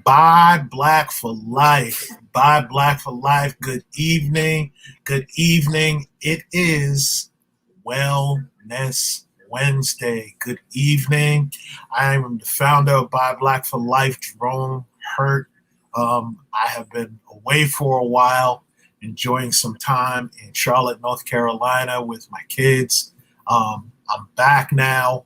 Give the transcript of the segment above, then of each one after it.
Buy Black for Life. Buy Black for Life. Good evening. Good evening. It is Wellness Wednesday. Good evening. I am the founder of Buy Black for Life, Jerome Hurt. I have been away for a while, enjoying some time in Charlotte, North Carolina with my kids. I'm back now,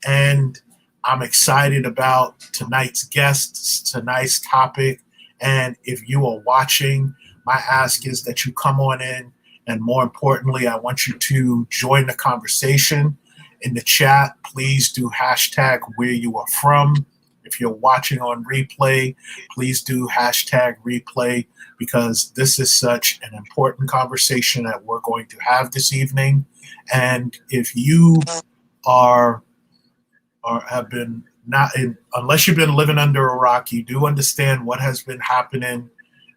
and I'm excited about tonight's guests, tonight's topic. And if you are watching, my ask is that you come on in. And more importantly, I want you to join the conversation in the chat. Please do hashtag where you are from. If you're watching on replay, please do hashtag replay, because this is such an important conversation that we're going to have this evening. And if you are or have been unless you've been living under a rock, you do understand what has been happening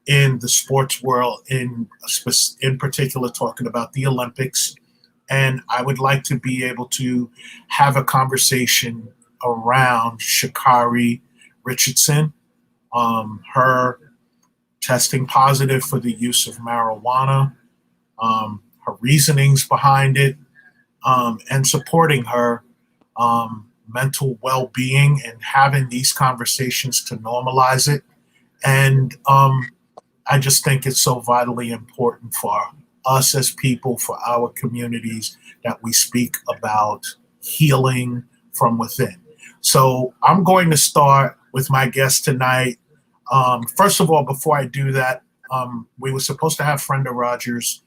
in the sports world, in particular talking about the Olympics. And I would like to be able to have a conversation around Sha'Carri Richardson, her testing positive for the use of marijuana, her reasonings behind it, and supporting her mental well-being and having these conversations to normalize it. And I just think it's so vitally important for us as people, for our communities, that we speak about healing from within. So I'm going to start with my guest tonight. First of all, before I do that, we were supposed to have Frenda Rogers.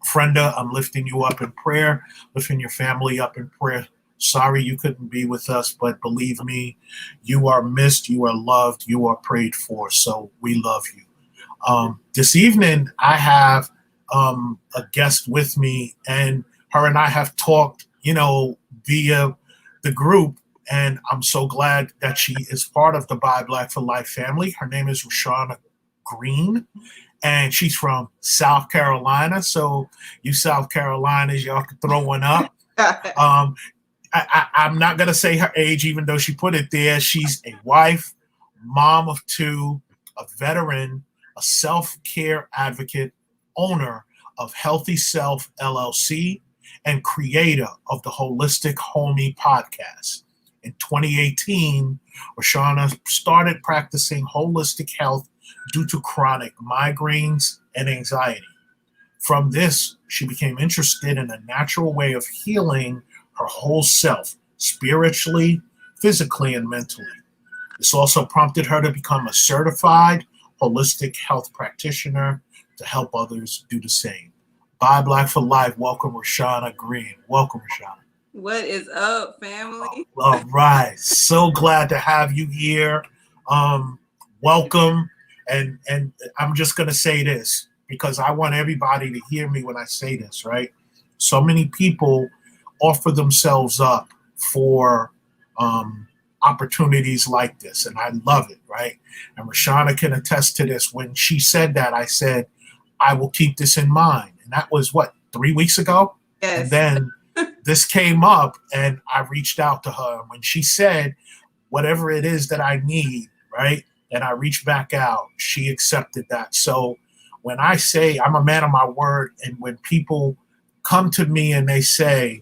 Frenda, I'm lifting you up in prayer, lifting your family up in prayer. Sorry you couldn't be with us, but believe me, you are missed, you are loved, you are prayed for, so we love you. This evening, I have a guest with me, and her and I have talked, via the group, and I'm so glad that she is part of the Buy Black for Life family. Her name is Rashana Greene, and she's from South Carolina. So you South Carolinas, y'all can throw one up. I'm not going to say her age, even though she put it there. She's a wife, mom of two, a veteran, a self-care advocate, owner of Healthy Self LLC, and creator of the Holistic Homie podcast. In 2018, Rashana started practicing holistic health due to chronic migraines and anxiety. From this, she became interested in a natural way of healing her whole self, spiritually, physically, and mentally. This also prompted her to become a certified holistic health practitioner to help others do the same. Buy Black for Life. Welcome, Rashana Greene. Welcome, Rashana. What is up, family? All right. So glad to have you here. Welcome. And I'm just going to say this because I want everybody to hear me when I say this, right? So many people offer themselves up for opportunities like this, and I love it, right? And Rashana can attest to this. When she said that, I said, I will keep this in mind. And that was, 3 weeks ago? Yes. And then this came up, and I reached out to her. And when she said, whatever it is that I need, right, and I reached back out, she accepted that. So when I say I'm a man of my word, and when people come to me and they say,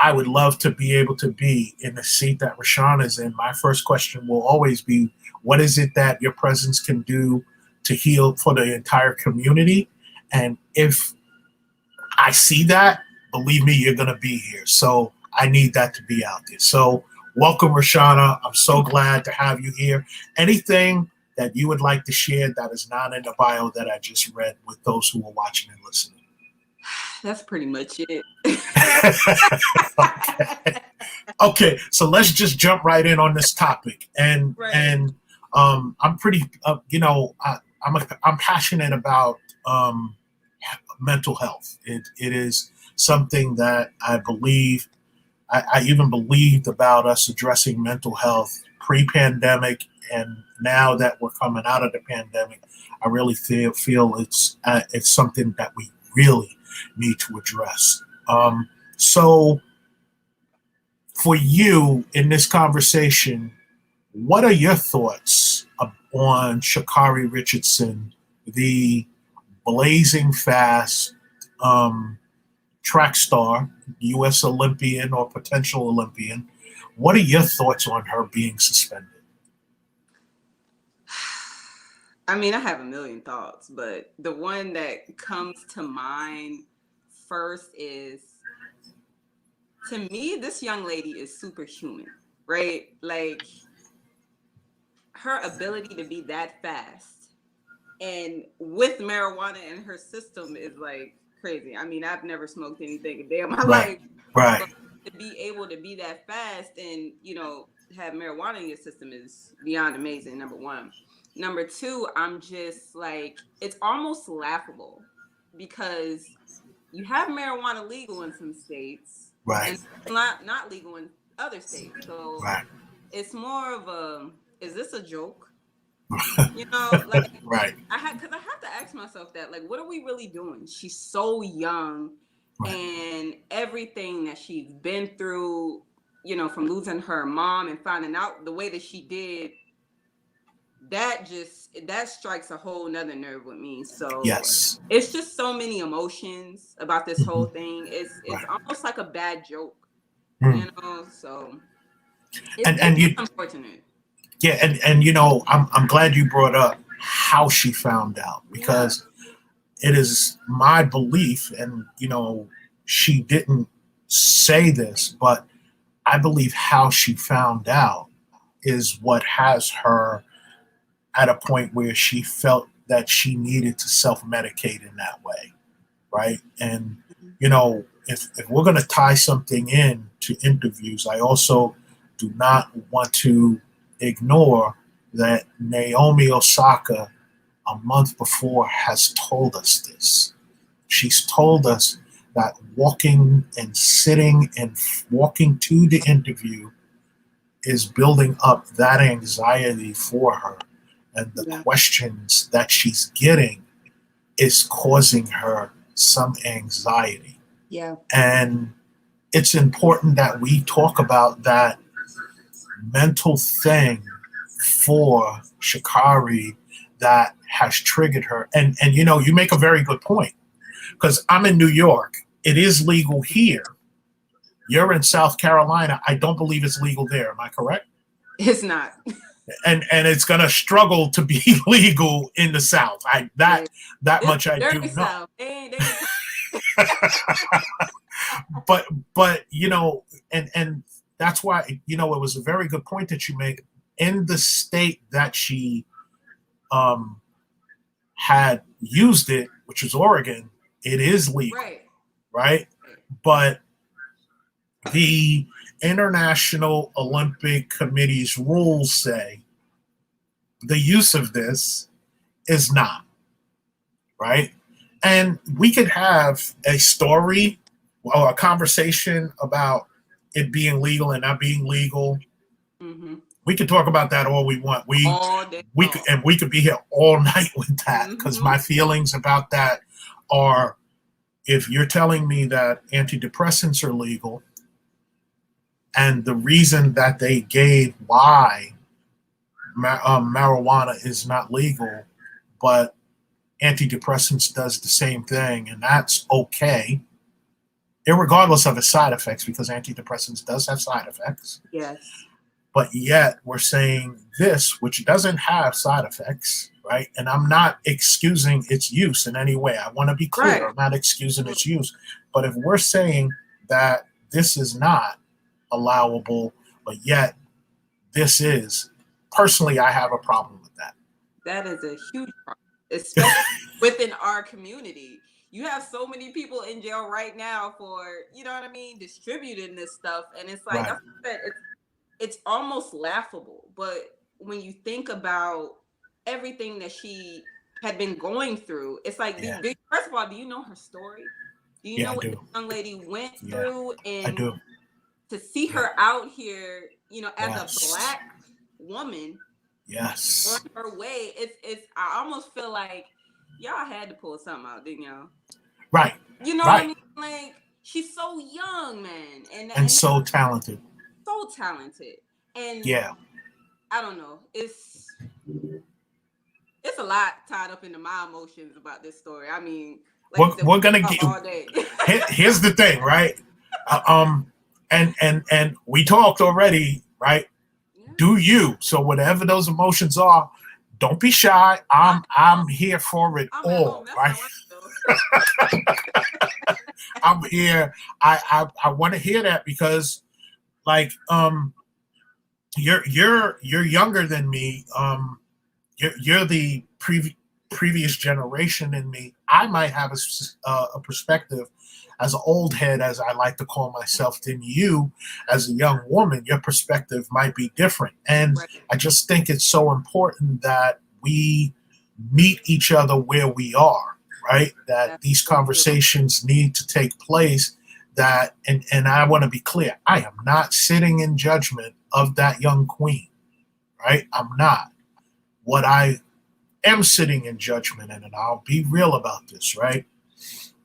I would love to be able to be in the seat that Rashana is in, my first question will always be, what is it that your presence can do to heal for the entire community? And if I see that, believe me, you're going to be here. So I need that to be out there. So welcome, Rashana. I'm so glad to have you here. Anything that you would like to share that is not in the bio that I just read with those who are watching and listening? That's pretty much it. Okay. So let's just jump right in on this topic. And right. And I'm pretty, I'm passionate about mental health. It is something that I believe, I even believed about us addressing mental health pre-pandemic, and now that we're coming out of the pandemic, I really feel it's something that we really need to address. So for you in this conversation, what are your thoughts on Sha'Carri Richardson, the blazing fast track star, U.S. Olympian or potential Olympian. What are your thoughts on her being suspended? I mean, I have a million thoughts, but the one that comes to mind first is, to me, this young lady is superhuman, right? Like, her ability to be that fast and with marijuana in her system is like crazy. I mean, I've never smoked anything a day in my Right, life, right, but to be able to be that fast and, have marijuana in your system is beyond amazing, number one. Number two, I'm just like, it's almost laughable because you have marijuana legal in some states right, and not legal in other states. So right, it's more of a, is this a joke? Like, right, because I have to ask myself that, like, what are we really doing? She's so young, right. and everything that she's been through, from losing her mom and finding out the way that she did, that strikes a whole nother nerve with me. So Yes. it's just so many emotions about this whole Mhm. thing. It's Right. almost like a bad joke, Mm. So And it's you, unfortunate. yeah, and I'm glad you brought up how she found out, Yeah. because it is my belief, and she didn't say this, but I believe how she found out is what has her at a point where she felt that she needed to self-medicate in that way, right? And if we're going to tie something in to interviews, I also do not want to ignore that Naomi Osaka a month before has told us this. She's told us that walking and sitting and walking to the interview is building up that anxiety for her, and the Yeah. questions that she's getting is causing her some anxiety. Yeah. And it's important that we talk about that mental thing for Sha'Carri that has triggered her. And you make a very good point, because I'm in New York. It is legal here. You're in South Carolina. I don't believe it's legal there. Am I correct? It's not. And it's going to struggle to be legal in the South. Yeah. That This much I do dirty know. South. They ain't but and that's why it was a very good point that you made. In the state that she um had used it, which is Oregon, it is legal, right. right? But the International Olympic Committee's rules say the use of this is not, right? And we could have a story or a conversation about it being legal and not being legal. Mm-hmm. We could talk about that all we want. All day We long. and we could be here all night with that, because Mm-hmm. my feelings about that are, if you're telling me that antidepressants are legal, and the reason that they gave why marijuana is not legal, but antidepressants does the same thing, and that's okay, irregardless of its side effects, because antidepressants does have side effects. Yes. But yet we're saying this, which doesn't have side effects, right? And I'm not excusing its use in any way. I want to be clear. Right. I'm not excusing its use. But if we're saying that this is not allowable, but yet this is, personally, I have a problem with that. That is a huge problem, especially within our community. You have so many people in jail right now for, you know what I mean, distributing this stuff. And it's like, Right. that's what I said, it's almost laughable. But when you think about everything that she had been going through, it's like, Yeah. first of all, do you know her story? Do you Yeah, know I what do. this young lady went Yeah, through? I And do. to see Yeah. her out here, as a Yes. Black woman on Yes. her way, it's I almost feel like y'all had to pull something out, didn't y'all? Right. You know what I Right. mean? Like, she's so young, man, And and so talented. so talented. And Yeah. I don't know. It's it's a lot tied up into my emotions about this story. I mean, like we're gonna talk get all day. Here's the thing, right? And we talked already, right? Yeah. Do you? So whatever those emotions are, don't be shy. I'm here for it I'm at all, home. That's right? how I feel. I'm here. I want to hear that because, like, you're younger than me. You're the previous generation in me. I might have a perspective as an old head, as I like to call myself, than you as a young woman. Your perspective might be different. And Right. I just think it's so important that we meet each other where we are, right? That these conversations need to take place. That and I want to be clear, I am not sitting in judgment of that young queen, right? I'm not. What I am sitting in judgment in, and I'll be real about this, right?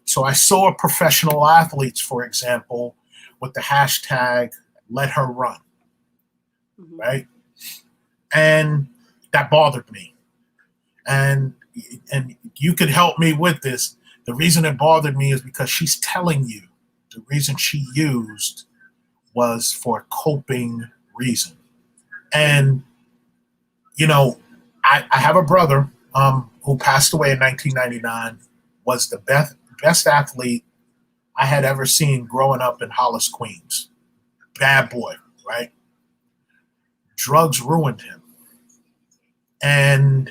So I saw professional athletes, for example, with the hashtag let her run, right? And that bothered me. And you could help me with this. The reason it bothered me is because she's telling you the reason she used was for a coping reason. And, you know, I have a brother who passed away in 1999, was the best athlete I had ever seen growing up in Hollis, Queens. Bad boy, right? Drugs ruined him. And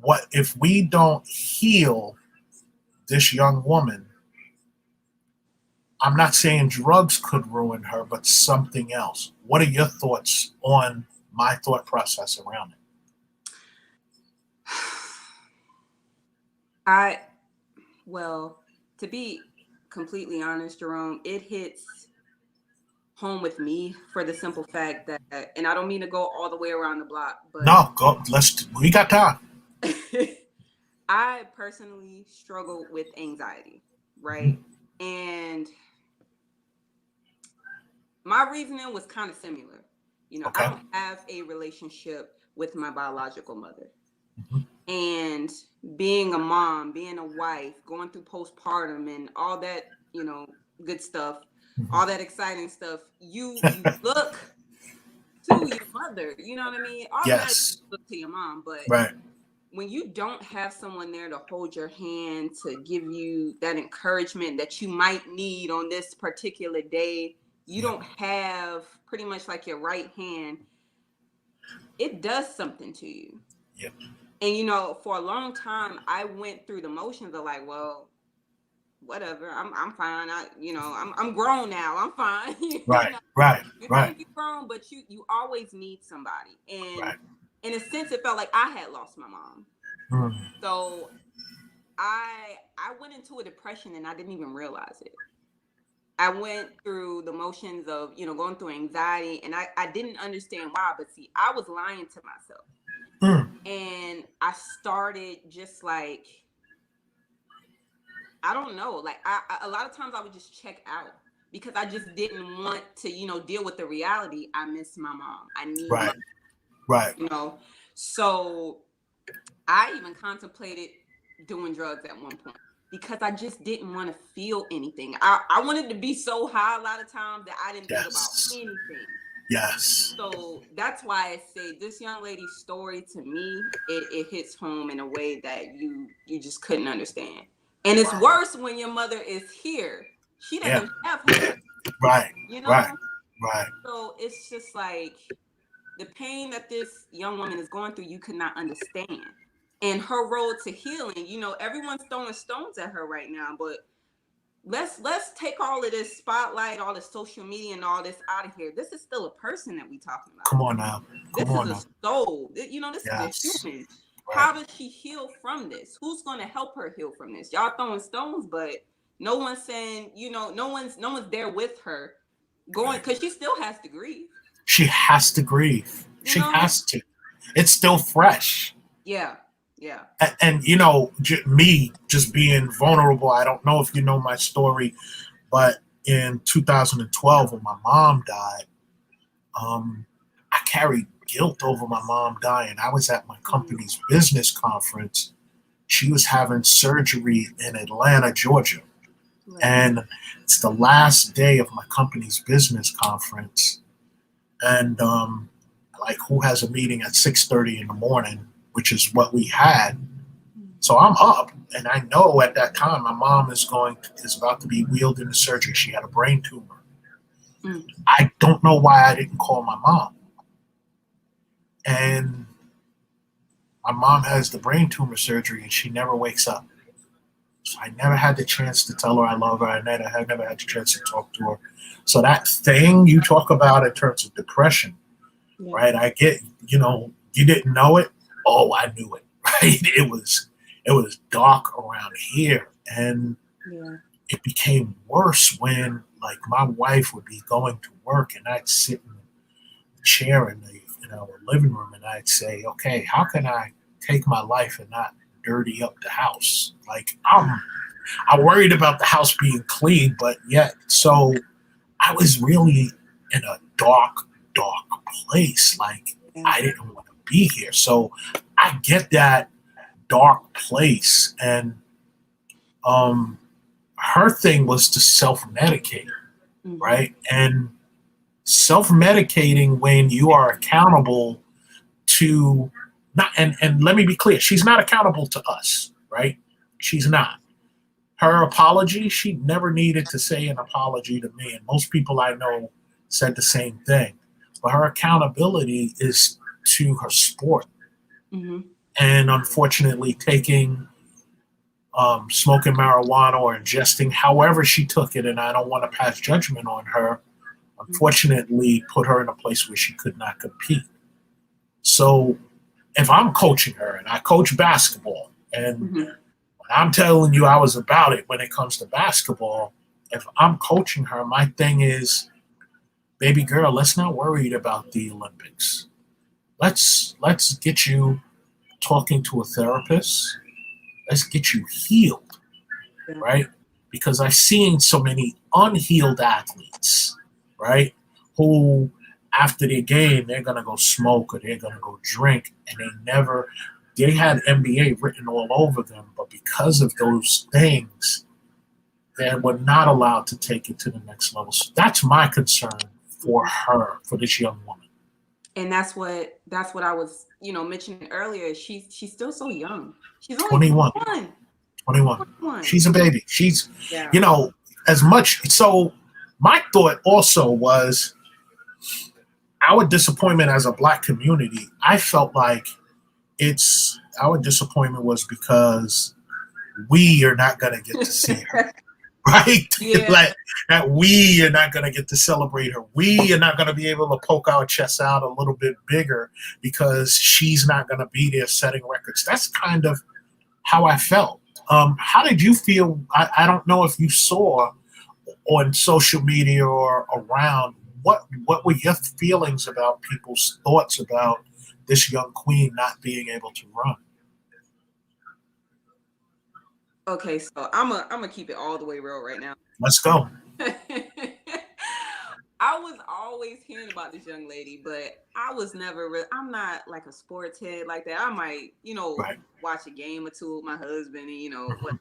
what if we don't heal this young woman? I'm not saying drugs could ruin her, but something else. What are your thoughts on my thought process around it? Well, to be completely honest, Jerome, it hits home with me for the simple fact that, and I don't mean to go all the way around the block, but No, we got time. I personally struggle with anxiety, right? Mm-hmm. And my reasoning was kind of similar. You know, okay. I don't have a relationship with my biological mother. Mm-hmm. And being a mom, being a wife, going through postpartum and all that, you know, good stuff, mm-hmm. all that exciting stuff, you look to your mother, you know what I mean? Yes. You look to your mom, but right. when you don't have someone there to hold your hand, to give you that encouragement that you might need on this particular day, you don't have pretty much like your right hand, it does something to you. Yep. And, you know, for a long time, I went through the motions of like, well, whatever, I'm fine. I'm grown now. I'm fine. Right, know? right, you right. think you're grown, but you always need somebody. And right. in a sense, it felt like I had lost my mom. Mm. So I went into a depression and I didn't even realize it. I went through the motions of, you know, going through anxiety, and I didn't understand why, but see, I was lying to myself. And I started just like, I don't know, like a lot of times I would just check out because I just didn't want to, you know, deal with the reality. I miss my mom. I need right. Right. You know, so I even contemplated doing drugs at one point because I just didn't want to feel anything. I wanted to be so high a lot of times that I didn't think about anything. Yes. So that's why I say this young lady's story to me, it hits home in a way that you just couldn't understand. And it's worse when your mother is here. She doesn't have her. Right. You know? Right. So it's just like the pain that this young woman is going through, you could not understand. And her road to healing, you know, everyone's throwing stones at her right now, but let's take all of this spotlight, all the social media and all this out of here. This is still a person that we talking about. Come on now. This is a soul. You know, this is a human. Right. How does she heal from this? Who's going to help her heal from this? Y'all throwing stones, but no one's saying, you know, no one's there with her going, because she still has to grieve. She has to grieve. She has to. It's still fresh. Yeah. And you know, me just being vulnerable, I don't know if you know my story, but in 2012 when my mom died, I carried guilt over my mom dying. I was at my company's business conference. She was having surgery in Atlanta, Georgia. Right. And it's the last day of my company's business conference. And like, who has a meeting at 6:30 in the morning, which is what we had. So I'm up, and I know at that time my mom is about to be wheeled into surgery. She had a brain tumor. Mm. I don't know why I didn't call my mom. And my mom has the brain tumor surgery, and she never wakes up. So I never had the chance to tell her I love her. I never had the chance to talk to her. So that thing you talk about in terms of depression, Yeah. right? I get, you didn't know it. Oh, I knew it, right? It was dark around here, and Yeah. it became worse when, like, my wife would be going to work, and I'd sit in the chair in the living room, and I'd say, okay, how can I take my life and not dirty up the house? Like, I worried about the house being clean, but yet, so I was really in a dark, dark place. Like, Yeah. I didn't want to be here. So I get that dark place, and her thing was to self-medicate, right? And self-medicating when you are accountable to not, and let me be clear, she's not accountable to us, right? She's not. Her apology, she never needed to say an apology to me, and most people I know said the same thing. But her accountability is to her sport. Mm-hmm. And unfortunately, taking smoking marijuana or ingesting, however she took it, and I don't want to pass judgment on her, unfortunately put her in a place where she could not compete. So if I'm coaching her, and I coach basketball, and I'm telling you I was about it when it comes to basketball, if I'm coaching her, my thing is, baby girl, let's not worry about the Olympics. Let's get you talking to a therapist. Let's get you healed, right? Because I've seen so many unhealed athletes, right? Who after their game, they're gonna go smoke or they're gonna go drink, and they had NBA written all over them, but because of those things, they were not allowed to take it to the next level. So that's my concern for her, for this young woman. And that's what I was, mentioning earlier. She's still so young. She's only 21. 21. 21. She's a baby. She's, Yeah. as much. So my thought also was our disappointment as a Black community. I felt like our disappointment was because we are not going to get to see her. Right? Yeah. Like that we are not going to get to celebrate her. We are not going to be able to poke our chests out a little bit bigger because she's not going to be there setting records. That's kind of how I felt. How did you feel? I don't know if you saw on social media or around, what were your feelings about people's thoughts about this young queen not being able to run? Okay, so I'm gonna keep it all the way real right now. Let's go. I was always hearing about this young lady, but I was never really, I'm not like a sports head like that. I might, Right. watch a game or two with my husband and what.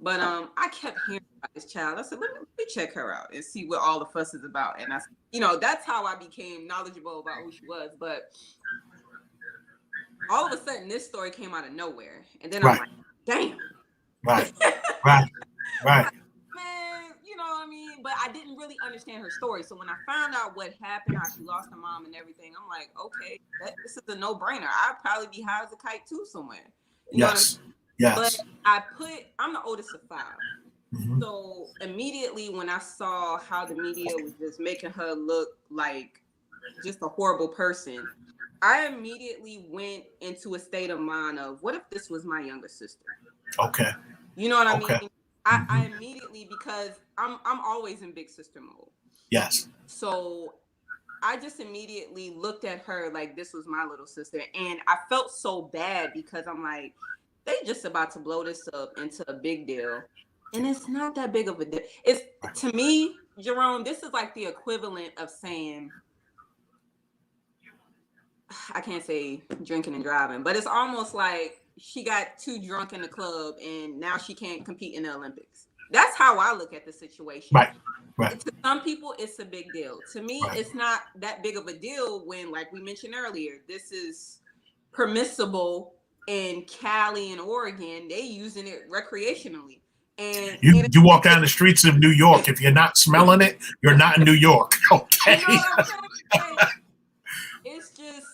But I kept hearing about this child. I said, let me check her out and see what all the fuss is about. And that's how I became knowledgeable about who she was. But all of a sudden, this story came out of nowhere. And then I'm like, damn. Right. Right. Right. Man, you know what I mean? But I didn't really understand her story. So when I found out what happened, how she lost her mom and everything, I'm like, okay, this is a no-brainer. I'd probably be high as a kite too somewhere. You know what I mean? Yes. But I'm the oldest of 5. Mm-hmm. So immediately when I saw how the media was just making her look like just a horrible person, I immediately went into a state of mind of, what if this was my younger sister? Okay. You know what I mean? I Mm-hmm. immediately, because I'm always in big sister mode. Yes. So I just immediately looked at her like this was my little sister, and I felt so bad because I'm like, they just about to blow this up into a big deal, and it's not that big of a deal. It's, to me, Jerome, this is like the equivalent of saying, I can't say drinking and driving, but it's almost like she got too drunk in the club and now she can't compete in the Olympics. That's how I look at the situation. Right, right, To some people, it's a big deal. To me, right. it's not that big of a deal when, like we mentioned earlier, this is permissible in Cali and Oregon. They using it recreationally. You walk down the streets of New York. If you're not smelling it, you're not in New York. you know Okay. what I'm saying? Like, it's just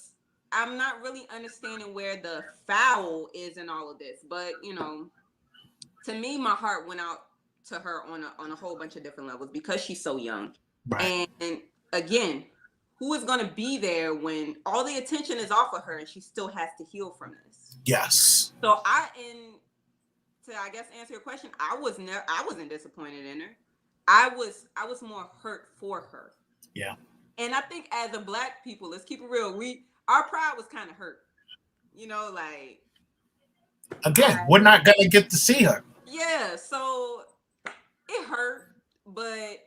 I'm not really understanding where the foul is in all of this. But to me, my heart went out to her on a whole bunch of different levels because she's so young. Right. And again, who is going to be there when all the attention is off of her and she still has to heal from this? Yes. So I guess answer your question, I wasn't disappointed in her. I was more hurt for her. Yeah. And I think as a Black people, let's keep it real, our pride was kind of hurt. Like, Again, we're not gonna get to see her. yeah, so it hurt, but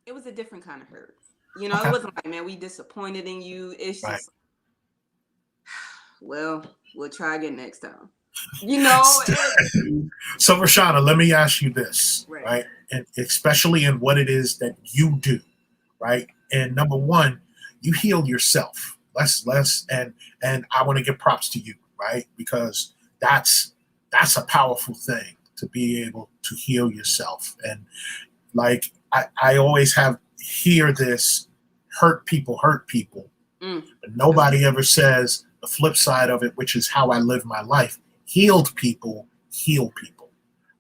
it was a different kind of hurt. Okay. It wasn't like, man, we disappointed in you. It's Right. just, well, we'll try again next time. So, Rashana, let me ask you this, Right. right? And especially in what it is that you do, right? And number one, you heal yourself. And I want to give props to you, right? Because that's a powerful thing to be able to heal yourself. And like I always hear this, hurt people, but nobody ever says the flip side of it, which is how I live my life. Healed people heal people,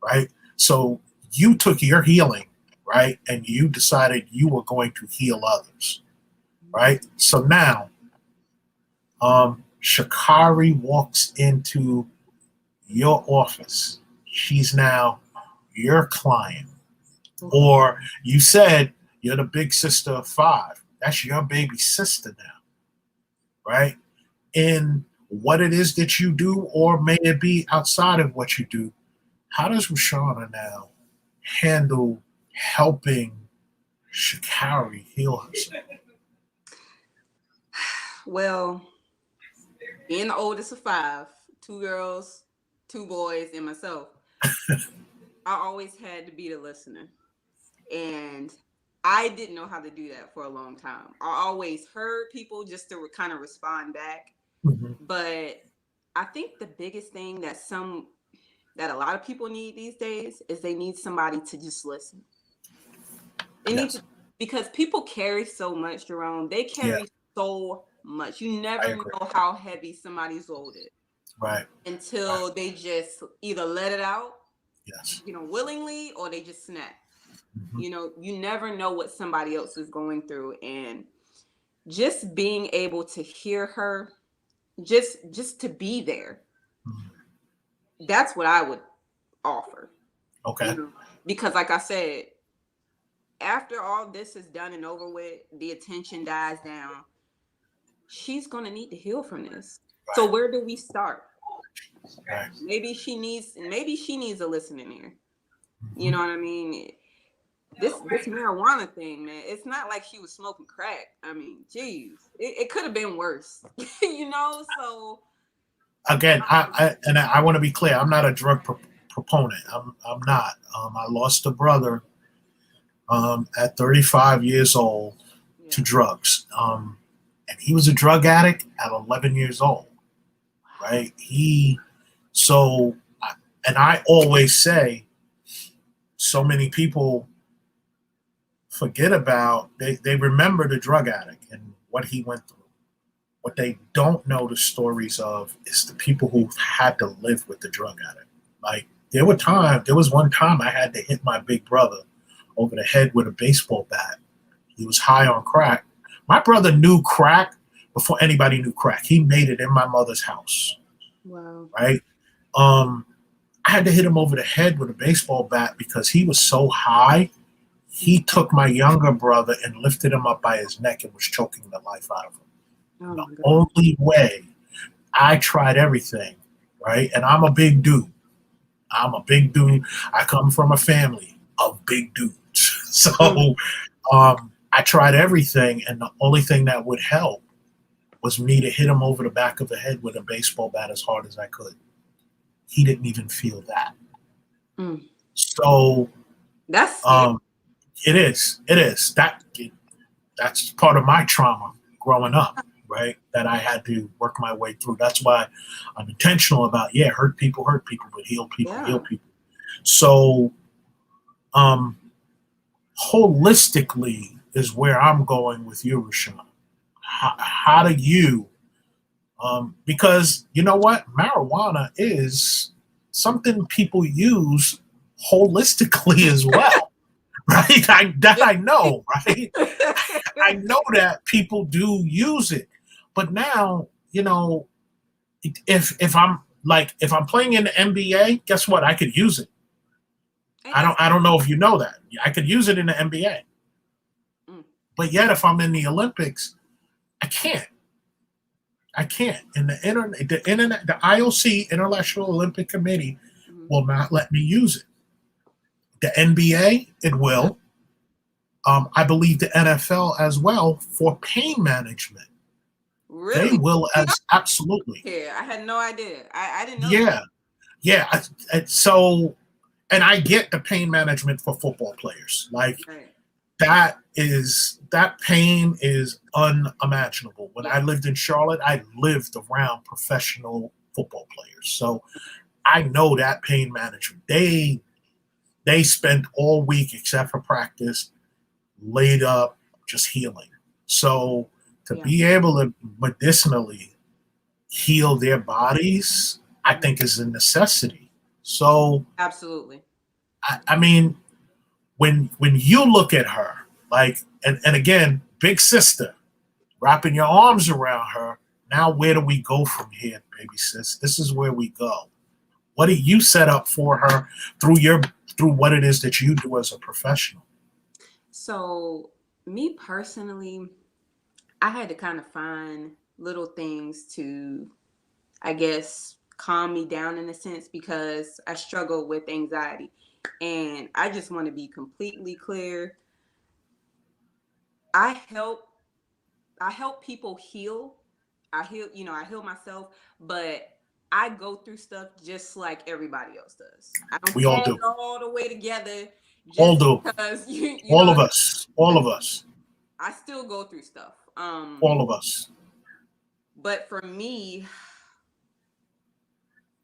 right? So you took your healing, right? And you decided you were going to heal others, right? So now, Sha'Carri walks into your office. She's now your client. Or you said you're the big sister of 5. That's your baby sister now, right? In what it is that you do, or may it be outside of what you do, how does Rashana now handle helping Sha'Carri heal herself? Well, being the oldest of 5, 2 girls, 2 boys, and myself, I always had to be the listener. And I didn't know how to do that for a long time. I always heard people just to kind of respond back. Mm-hmm. But I think the biggest thing that a lot of people need these days is they need somebody to just listen. Because people carry so much, Jerome. They carry so much. You never know how heavy somebody's load is. Right. Until they just either let it out, yes, willingly, or they just snap. Mm-hmm. You never know what somebody else is going through, and just being able to hear her, just to be there. Mm-hmm. That's what I would offer. Okay. Because like I said, after all this is done and over with, the attention dies down. She's going to need to heal from this. Right. So where do we start? Right. Maybe she needs a listening ear. Mm-hmm. You know what I mean? This marijuana thing, man, it's not like she was smoking crack. I mean, geez, it could have been worse. So again, I want to be clear. I'm not a drug proponent. I'm not. I lost a brother at 35 years old to drugs. And he was a drug addict at 11 years old, right? And I always say, so many people forget about, they remember the drug addict and what he went through. What they don't know the stories of is the people who had to live with the drug addict. Like there was one time I had to hit my big brother over the head with a baseball bat. He was high on crack. My brother knew crack before anybody knew crack. He made it in my mother's house. Wow. Right? I had to hit him over the head with a baseball bat because he was so high. He took my younger brother and lifted him up by his neck and was choking the life out of him. Oh the only way, I tried everything, right? And I'm a big dude. I come from a family of big dudes. So I tried everything, and the only thing that would help was me to hit him over the back of the head with a baseball bat as hard as I could. He didn't even feel that. Mm. So That's scary. it is. That's part of my trauma growing up, right? That I had to work my way through. That's why I'm intentional about hurt people, but heal people, heal people. So holistically is where I'm going with you, Rashawn. How do you because you know what? Marijuana is something people use holistically as well, right? I know, right? I know that people do use it, but now, if I'm playing in the NBA, guess what? I could use it. I don't know if you know that. I could use it in the NBA. Mm. But yet, if I'm in the Olympics, I can't. I can't. And the IOC, International Olympic Committee, will not let me use it. The NBA, it will. I believe the NFL as well for pain management. Really? They will as absolutely. Yeah, I had no idea. I didn't know. Yeah, yeah. So, and I get the pain management for football players. Like that pain is unimaginable. When I lived in Charlotte, I lived around professional football players, so I know that pain management. They spend all week except for practice laid up just healing. So to be able to medicinally heal their bodies, I think is a necessity. So absolutely. I mean, when you look at her, like, and again, big sister, wrapping your arms around her, now where do we go from here, baby sis? This is where we go. What do you set up for her through what it is that you do as a professional? So me personally, I had to kind of find little things to, I guess, calm me down in a sense because I struggle with anxiety. And I just want to be completely clear. I help people heal. I heal myself, but I go through stuff just like everybody else does. I don't We all tag do. all the way together All just do. because All of us. All of us. I still go through stuff. All of us. But for me,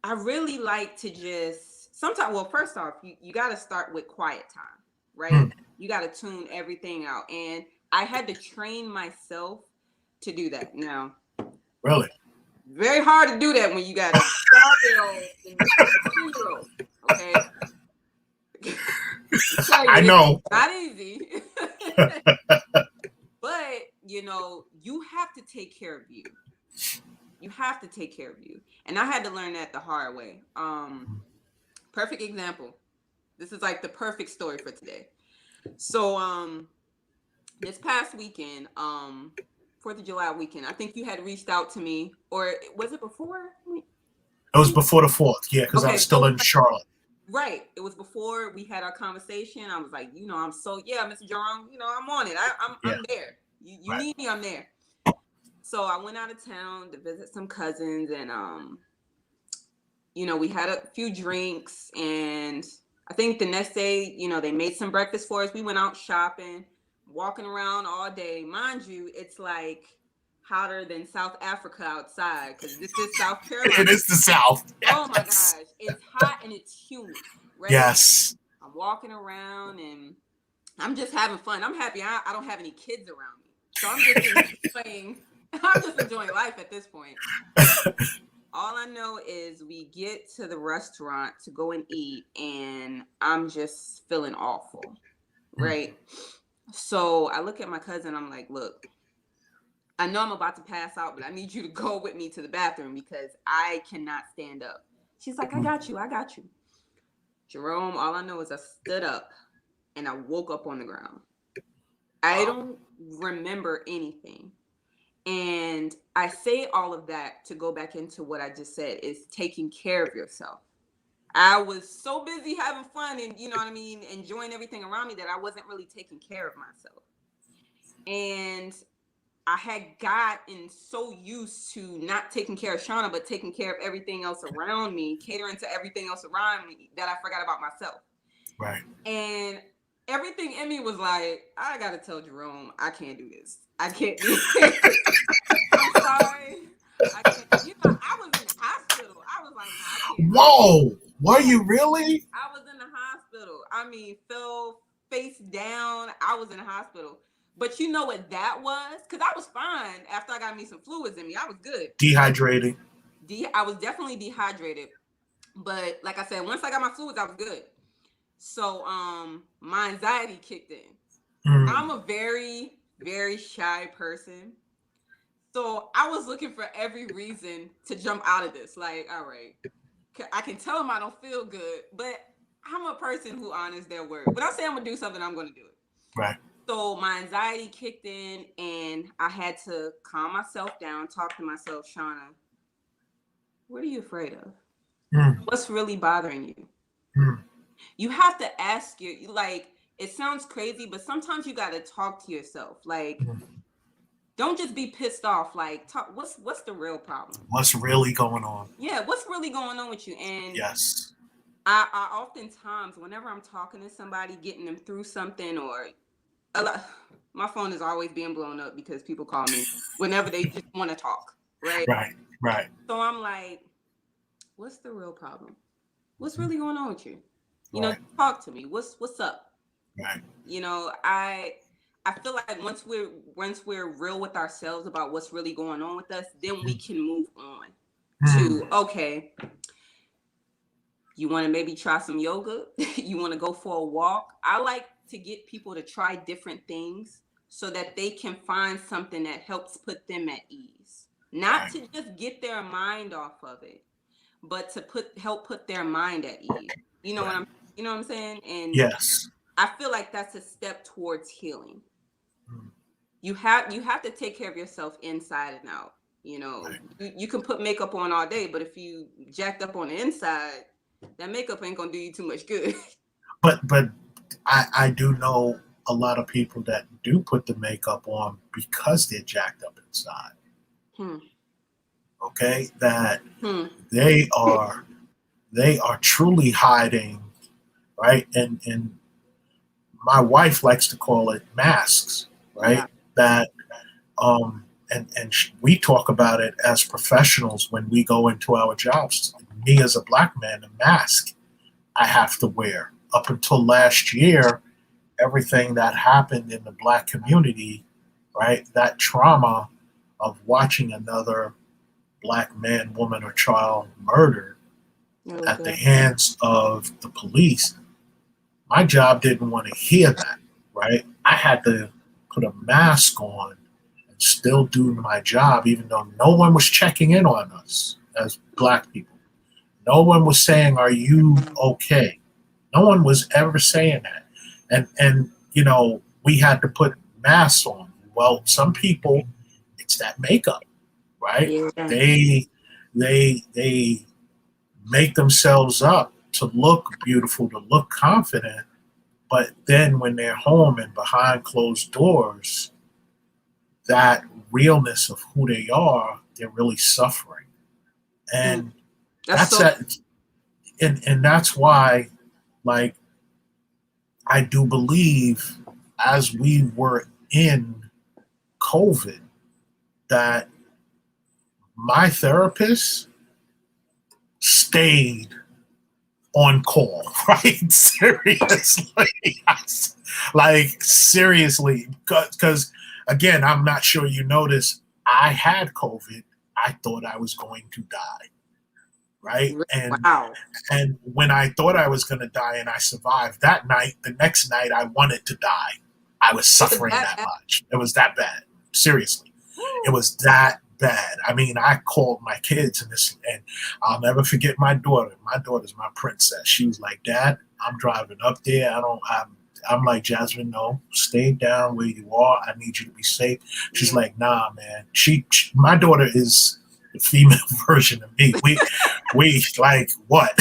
I really like to just sometimes. Well, first off, you got to start with quiet time, right? You got to tune everything out, and I had to train myself to do that. Now, really, very hard to do that when you got a 5-year-old and a 2-year-old. Okay, I know. not easy. But you have to take care of you. You have to take care of you, and I had to learn that the hard way. Perfect example. This is like the perfect story for today. So, this past weekend, 4th of July weekend, I think you had reached out to me, or was it before? It was before the 4th, yeah, because I was still in Charlotte. Right. It was before we had our conversation. I was like, I'm Mr. Jerome, I'm on it. I'm there. You need me, I'm there. So I went out of town to visit some cousins, and we had a few drinks, and I think the next day, they made some breakfast for us. We went out shopping, walking around all day. Mind you, it's like hotter than South Africa outside because this is South Carolina. It is the South. Yes. Oh my gosh, it's hot and it's humid. Right? Yes. I'm walking around and I'm just having fun. I'm happy I don't have any kids around me, so I'm just enjoying. I'm just enjoying life at this point. All I know is we get to the restaurant to go and eat, and I'm just feeling awful, right? So I look at my cousin. I'm like, look, I know I'm about to pass out, but I need you to go with me to the bathroom because I cannot stand up. She's like, I got you. Jerome, all I know is I stood up and I woke up on the ground. I don't remember anything. And I say all of that to go back into what I just said is taking care of yourself. I was so busy having fun and, enjoying everything around me that I wasn't really taking care of myself. And I had gotten so used to not taking care of Shauna, but taking care of everything else around me, catering to everything else around me, that I forgot about myself. Right. And everything in me was like, I gotta tell Jerome, I can't do this. I can't do this. I'm sorry. I can't. I was in the hospital. I was like, no, I can't. Whoa, were you really? I was in the hospital. I mean, fell face down. I was in the hospital. But you know what that was? Because I was fine after I got me some fluids in me. I was good. Dehydrating. I was definitely dehydrated. But like I said, once I got my fluids, I was good. So my anxiety kicked in. I'm a very, very shy person. So I was looking for every reason to jump out of this. Like, all right, I can tell them I don't feel good, but I'm a person who honors their word. When I say I'm gonna do something, I'm gonna do it. Right. So my anxiety kicked in, and I had to calm myself down, talk to myself. Shauna, what are you afraid of? What's really bothering you? You have to ask like, it sounds crazy, but sometimes you got to talk to yourself. Like, don't just be pissed off. Like, talk, what's the real problem? What's really going on? Yeah, what's really going on with you? And yes, I oftentimes, whenever I'm talking to somebody, getting them through something, or my phone is always being blown up because people call me whenever they just want to talk, right? Right. So I'm like, what's the real problem? What's really going on with you? You know, talk to me. What's up? Right. You know, I feel like once we're real with ourselves about what's really going on with us, then we can move on to, okay, you want to maybe try some yoga? You want to go for a walk? I like to get people to try different things so that they can find something that helps put them at ease. Not to just get their mind off of it, but to help put their mind at ease. You know what I'm saying? And yes, I feel like that's a step towards healing. You have to take care of yourself inside and out. You know, you can put makeup on all day, but if you jacked up on the inside, that makeup ain't gonna do you too much good. But I do know a lot of people that do put the makeup on because they're jacked up inside. Okay, that they are truly hiding, right? And my wife likes to call it masks, right? Yeah. That and we talk about it as professionals when we go into our jobs. Me as a black man, the mask I have to wear. Up until last year, everything that happened in the black community, right? That trauma of watching another black man, woman, or child murdered at the hands of the police, my job didn't want to hear that, right? I had to put a mask on and still do my job, even though no one was checking in on us as black people. No one was saying, "Are you okay?" No one was ever saying that. And you know, we had to put masks on. Well, some people, it's that makeup, right? Yeah. They make themselves up to look beautiful, to look confident, but then when they're home and behind closed doors, that realness of who they are, they're really suffering. And that's that. And that's why, like, I do believe as we were in COVID, that my therapist stayed on call, right? Seriously. Like, seriously. Because, again, I'm not sure you noticed, I had COVID. I thought I was going to die. Right. And when I thought I was going to die and I survived that night, the next night I wanted to die. I was suffering that much. It was that bad. Seriously. It was that bad. I mean, I called my kids and I'll never forget my daughter. My daughter's my princess. She was like, "Dad, I'm driving up there. I'm like, Jasmine, no, stay down where you are. I need you to be safe." She's like, "Nah, man." My daughter is the female version of me. We like what?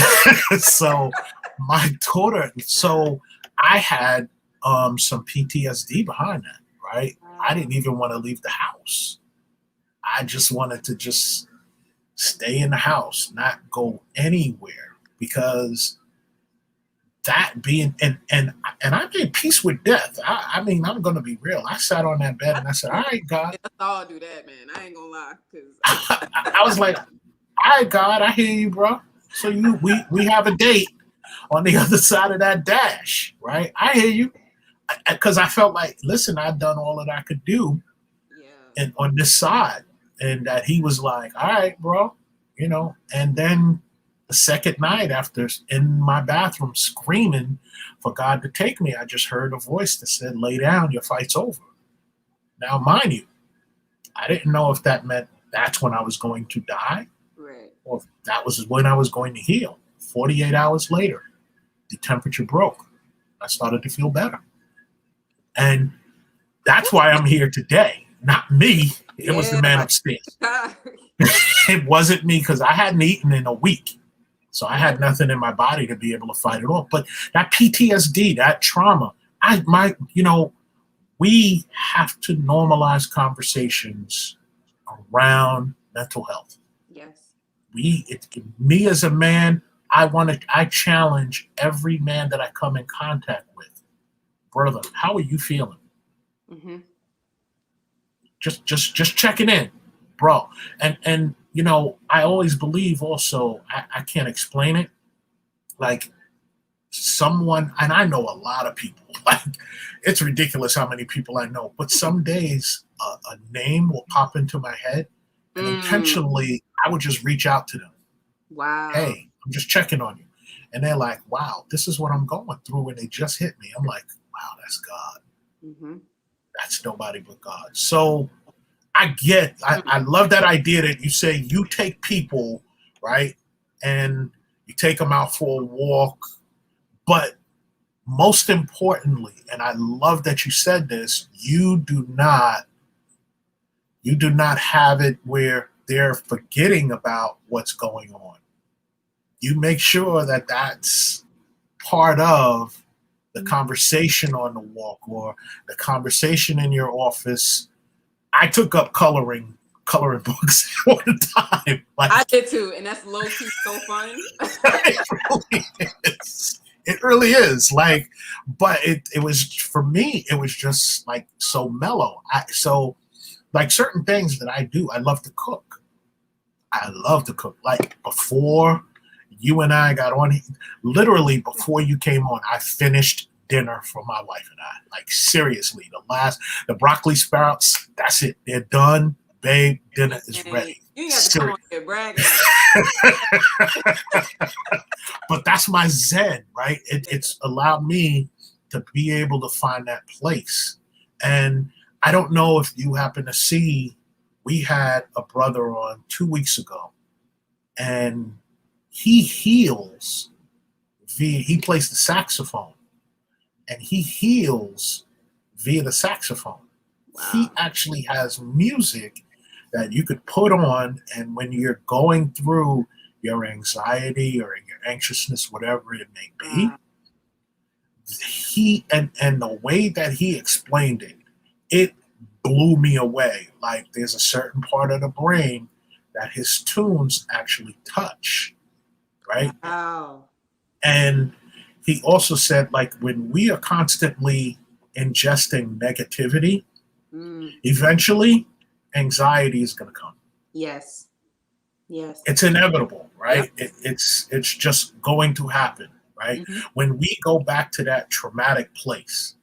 So my daughter, so I had some PTSD behind that, right? I didn't even want to leave the house. I just wanted to just stay in the house, not go anywhere, because that being and I made peace with death. I mean, I'm gonna be real. I sat on that bed and I said, "All right, God." Let's all do that, man. I ain't gonna lie, because I was like, "All right, God, I hear you, bro. So we have a date on the other side of that dash, right? I hear you." Because I felt like, listen, I've done all that I could do, yeah, and on this side, and that he was like, "All right, bro," And then the second night, after in my bathroom screaming for God to take me, I just heard a voice that said, "Lay down, your fight's over." Now, mind you, I didn't know if that meant that's when I was going to die, right. or if that was when I was going to heal. 48 hours later, the temperature broke. I started to feel better. And that's why I'm here today. Not me. It was the Yeah. man upstairs. It wasn't me, because I hadn't eaten in a week. So I had nothing in my body to be able to fight it off. But that PTSD, that trauma, we have to normalize conversations around mental health. Yes. Me as a man, I challenge every man that I come in contact with. Brother, how are you feeling? Mm-hmm. Just checking in, bro. And I always believe also, I can't explain it. Like, someone, and I know a lot of people, like, it's ridiculous how many people I know, but some days a name will pop into my head, and intentionally I would just reach out to them. Wow. Hey, I'm just checking on you. And they're like, wow, this is what I'm going through, and they just hit me. I'm like, wow, that's God. Mm-hmm. That's nobody but God. So I love that idea that you say you take people, right, and you take them out for a walk. But most importantly, and I love that you said this, you do not have it where they're forgetting about what's going on. You make sure that that's part of the conversation on the walk, or the conversation in your office. I took up coloring books all the time. Like, I did too, and that's low key so fun. it really is. It really is. Like, but it was, for me, it was just like so mellow. So like certain things that I do, I love to cook. I love to cook. Like, before you and I got on, literally before you came on, I finished dinner for my wife and I. Like, seriously, the broccoli sprouts, that's it. They're done. Babe, dinner is And ready. you ain't have to come on here bragging. But that's my zen, right? It's allowed me to be able to find that place. And I don't know if you happen to see, we had a brother on 2 weeks ago, and he plays the saxophone, and he heals via the saxophone. Wow. He actually has music that you could put on, and when you're going through your anxiety or your anxiousness, whatever it may be, and the way that he explained it, it blew me away. Like, there's a certain part of the brain that his tunes actually touch, right? Wow. And he also said, like, when we are constantly ingesting negativity, eventually anxiety is going to come. Yes. Yes. It's inevitable, right? Yep. It's just going to happen, right? Mm-hmm. When we go back to that traumatic place,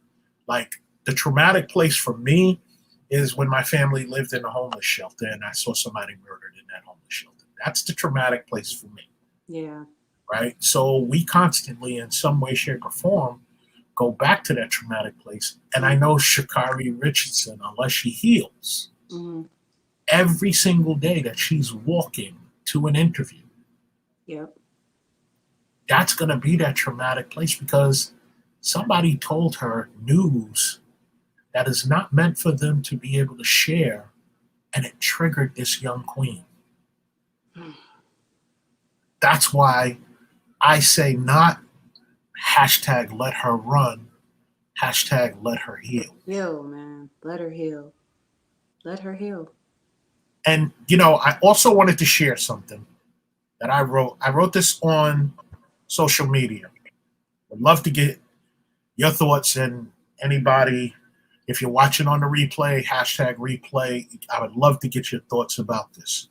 like, the traumatic place for me is when my family lived in a homeless shelter and I saw somebody murdered in that homeless shelter. That's the traumatic place for me. Yeah. Right? So we constantly, in some way, shape, or form, go back to that traumatic place. And I know Sha'Carri Richardson, unless she heals, every single day that she's walking to an interview, Yep. that's going to be that traumatic place, because somebody told her news that is not meant for them to be able to share, and it triggered this young queen. That's why I say, not hashtag let her run, Hashtag let her heal. Heal, man. Let her heal. Let her heal. And, I also wanted to share something that I wrote. I wrote this on social media. Would love to get your thoughts, and anybody, if you're watching on the replay, hashtag replay, I would love to get your thoughts about this.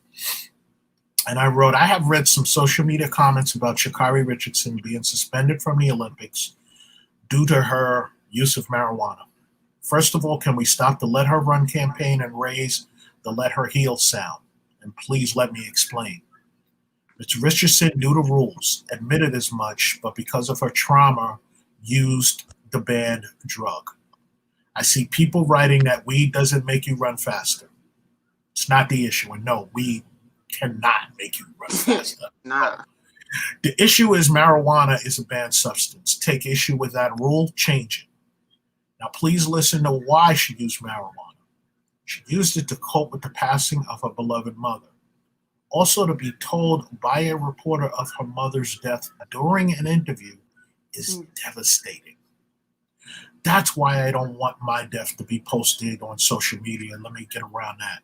And I wrote, I have read some social media comments about Sha'Carri Richardson being suspended from the Olympics due to her use of marijuana. First of all, can we stop the Let Her Run campaign and raise the Let Her Heal sound? And please let me explain. Ms Richardson knew the rules, admitted as much, but because of her trauma, used the banned drug. I see people writing that weed doesn't make you run faster. It's not the issue. And no, weed cannot make you run faster. Nah. The issue is marijuana is a banned substance. Take issue with that rule, change it. Now, please listen to why she used marijuana. She used it to cope with the passing of her beloved mother. Also, to be told by a reporter of her mother's death during an interview is devastating. That's why I don't want my death to be posted on social media. Let me get around that.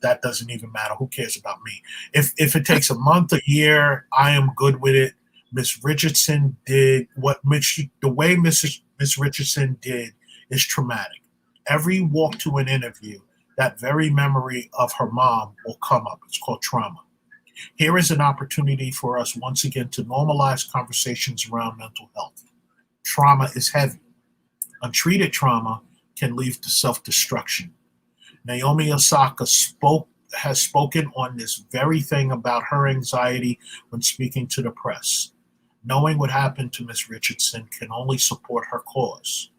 That doesn't even matter. Who cares about me? If it takes a month, a year, I am good with it. Ms. Richardson did the way Ms. Richardson did is traumatic. Every walk to an interview, that very memory of her mom will come up. It's called trauma. Here is an opportunity for us once again to normalize conversations around mental health. Trauma is heavy. Untreated trauma can lead to self-destruction. Naomi Osaka has spoken on this very thing about her anxiety when speaking to the press. Knowing what happened to Ms. Richardson can only support her cause.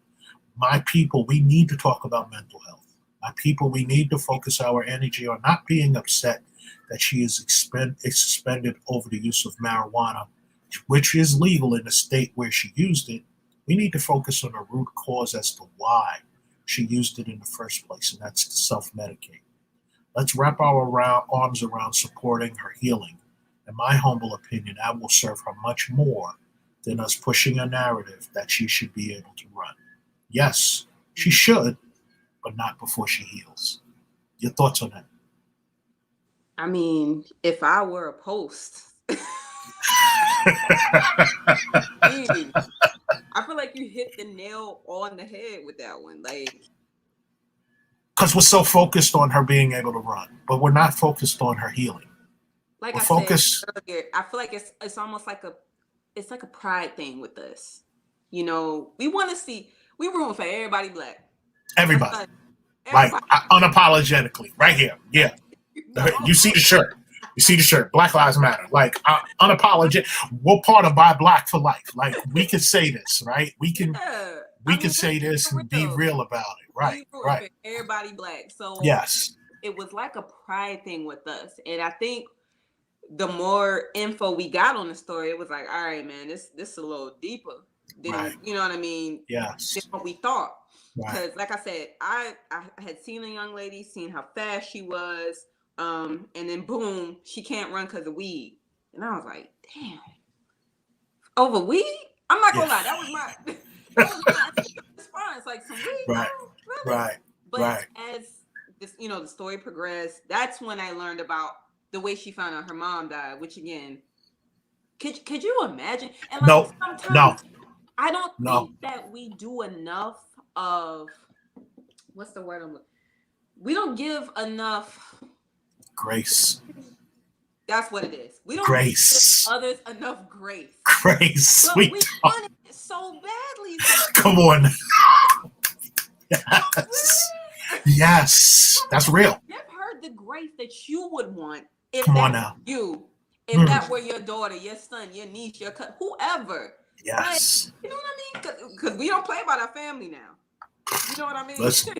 My people, we need to talk about mental health. My people, we need to focus our energy on not being upset that she is suspended over the use of marijuana, which is legal in the state where she used it. We need to focus on the root cause as to why she used it in the first place, and that's to self-medicate. Let's wrap our arms around supporting her healing. In my humble opinion, that will serve her much more than us pushing a narrative that she should be able to run. Yes, she should, but not before she heals. Your thoughts on that? I mean, if I were a post, dude, I feel like you hit the nail on the head with that one. Like, because we're so focused on her being able to run, but we're not focused on her healing. Like we're I focused. said earlier, I feel like it's almost like it's like a pride thing with us. We want to see, we room for everybody black. Everybody. Like unapologetically, right here. Yeah. You see the shirt. You see the shirt. Black Lives Matter. Like unapologetic. We're part of Buy Black for Life. Like we can say this, right? We can say this and be real about it. Right. Right. Everybody black. So yes, it was like a pride thing with us, and I think the more info we got on the story, it was like, all right, man, this is a little deeper than you know what I mean? Yes. Than what we thought. Because like I said, I had seen a young lady, seen how fast she was, and then boom, she can't run because of weed. And I was like, damn. Over weed? I'm not gonna lie, that was my response. Like, some weed? Right. Really? Right. But as this, the story progressed, that's when I learned about the way she found out her mom died, which again, could you imagine? And like sometimes I don't think that we do enough of, what's the word I'm looking? We don't give enough grace. That's what it is. We don't give others enough grace. Grace. But we want it so badly. Come on. Yes. Yes. That's real. You've heard the grace that you would want if Come that on now. you, if that were your daughter, your son, your niece, your cousin, whoever. Yes. Like, you know what I mean? Because we don't play about our family now. You know what I mean? Listen.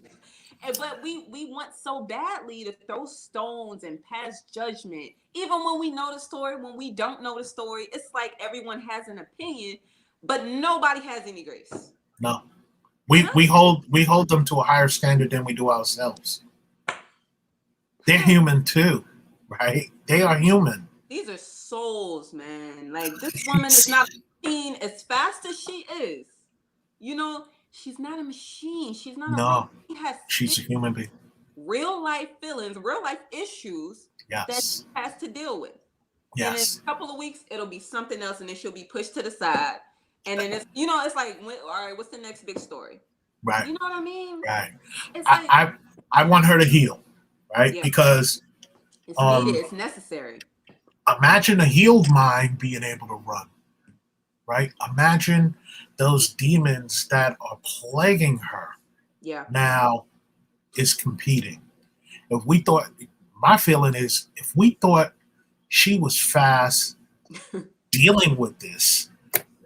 But we want so badly to throw stones and pass judgment. Even when we know the story, when we don't know the story, it's like everyone has an opinion, but nobody has any grace. No. We hold them to a higher standard than we do ourselves. They're human too, right? They are human. These are souls, man. Like, this woman is not as fast as she is. she's not a machine. She's not a No, robot. She has she's a human being. real life feelings, real life issues that she Yes. has to deal with. And in Yes. a couple of weeks, it'll be something else, and then she'll be pushed to the side. And then it's it's like, all right, what's the next big story? Right. You know what I mean? Right. It's like, I want her to heal, right? yeah, Because it's needed, it's necessary. imagine a healed mind being able to run, right? Imagine those demons that are plaguing her Yeah. now is competing. If we thought, my feeling is, if we thought she was fast dealing with this,